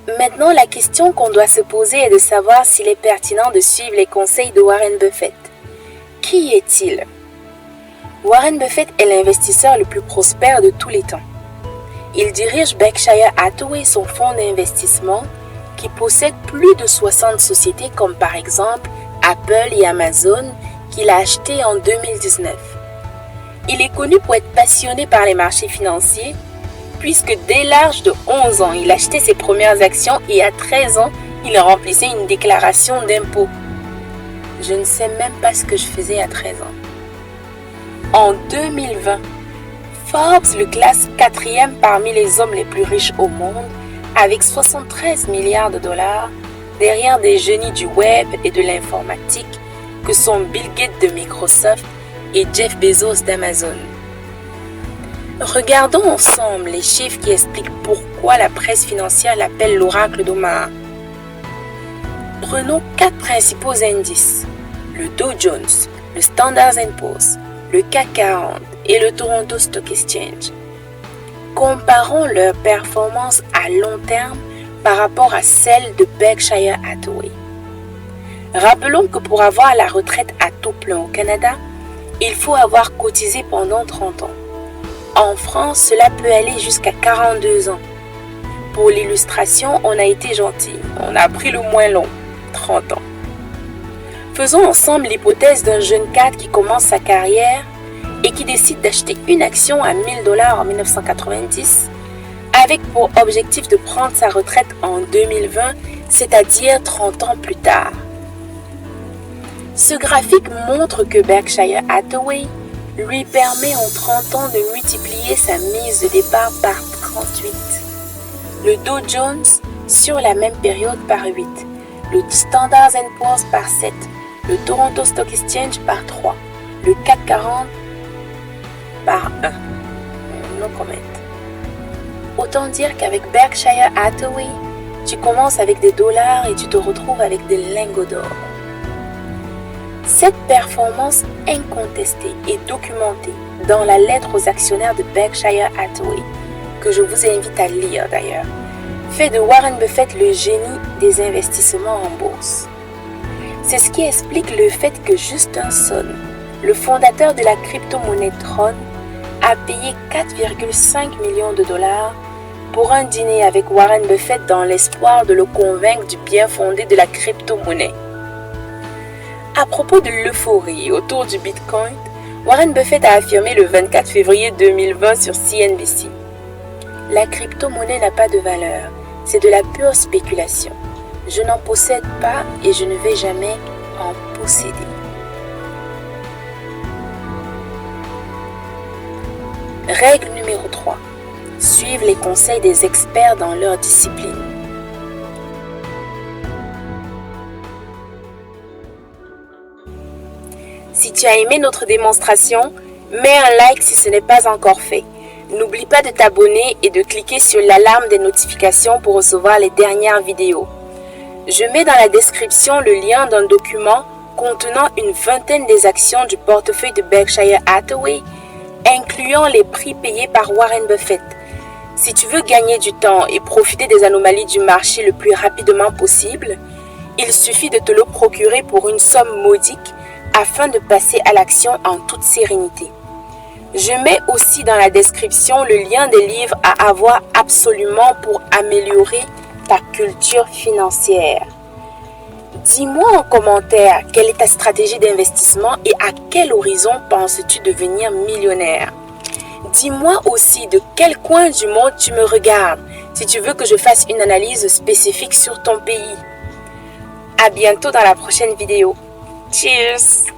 Maintenant, la question qu'on doit se poser est de savoir s'il est pertinent de suivre les conseils de Warren Buffett. Qui est-il? Warren Buffett est l'investisseur le plus prospère de tous les temps. Il dirige Berkshire Hathaway, son fonds d'investissement, qui possède plus de 60 sociétés comme par exemple Apple et Amazon, qu'il a acheté en 2019. Il est connu pour être passionné par les marchés financiers, puisque dès l'âge de 11 ans, il achetait ses premières actions et à 13 ans, il remplissait une déclaration d'impôt. Je ne sais même pas ce que je faisais à 13 ans. En 2020, Forbes le classe 4e parmi les hommes les plus riches au monde, avec 73 milliards de dollars, derrière des génies du web et de l'informatique que sont Bill Gates de Microsoft et Jeff Bezos d'Amazon. Regardons ensemble les chiffres qui expliquent pourquoi la presse financière l'appelle l'oracle d'Omaha. Prenons 4 principaux indices, le Dow Jones, le Standard & Poor's, le CAC 40 et le Toronto Stock Exchange. Comparons leurs performances à long terme par rapport à celles de Berkshire Hathaway. Rappelons que pour avoir la retraite à taux plein au Canada, il faut avoir cotisé pendant 30 ans. En France, cela peut aller jusqu'à 42 ans. Pour l'illustration, on a été gentil. On a pris le moins long, 30 ans. Faisons ensemble l'hypothèse d'un jeune cadre qui commence sa carrière et qui décide d'acheter une action à 1000 $ en 1990 avec pour objectif de prendre sa retraite en 2020, c'est-à-dire 30 ans plus tard. Ce graphique montre que Berkshire Hathaway lui permet en 30 ans de multiplier sa mise de départ par 38. Le Dow Jones sur la même période par 8, le Standard & Poor's par 7, le Toronto Stock Exchange par 3, le CAC 40 par 1. No comment. Autant dire qu'avec Berkshire Hathaway, tu commences avec des dollars et tu te retrouves avec des lingots d'or. Cette performance incontestée et documentée dans la lettre aux actionnaires de Berkshire Hathaway, que je vous invite à lire d'ailleurs, fait de Warren Buffett le génie des investissements en bourse. C'est ce qui explique le fait que Justin Sun, le fondateur de la crypto-monnaie Tron, a payé 4,5 millions de dollars pour un dîner avec Warren Buffett dans l'espoir de le convaincre du bien fondé de la crypto-monnaie. À propos de l'euphorie autour du Bitcoin, Warren Buffett a affirmé le 24 février 2020 sur CNBC. La crypto-monnaie n'a pas de valeur, c'est de la pure spéculation. Je n'en possède pas et je ne vais jamais en posséder. Règle numéro 3. Suivre les conseils des experts dans leur discipline. Si tu as aimé notre démonstration, mets un like si ce n'est pas encore fait. N'oublie pas de t'abonner et de cliquer sur l'alarme des notifications pour recevoir les dernières vidéos. Je mets dans la description le lien d'un document contenant une vingtaine des actions du portefeuille de Berkshire Hathaway, incluant les prix payés par Warren Buffett. Si tu veux gagner du temps et profiter des anomalies du marché le plus rapidement possible, il suffit de te le procurer pour une somme modique afin de passer à l'action en toute sérénité. Je mets aussi dans la description le lien des livres à avoir absolument pour améliorer ta culture financière. Dis-moi en commentaire quelle est ta stratégie d'investissement et à quel horizon penses-tu devenir millionnaire. Dis-moi aussi de quel coin du monde tu me regardes si tu veux que je fasse une analyse spécifique sur ton pays. À bientôt dans la prochaine vidéo. Cheers!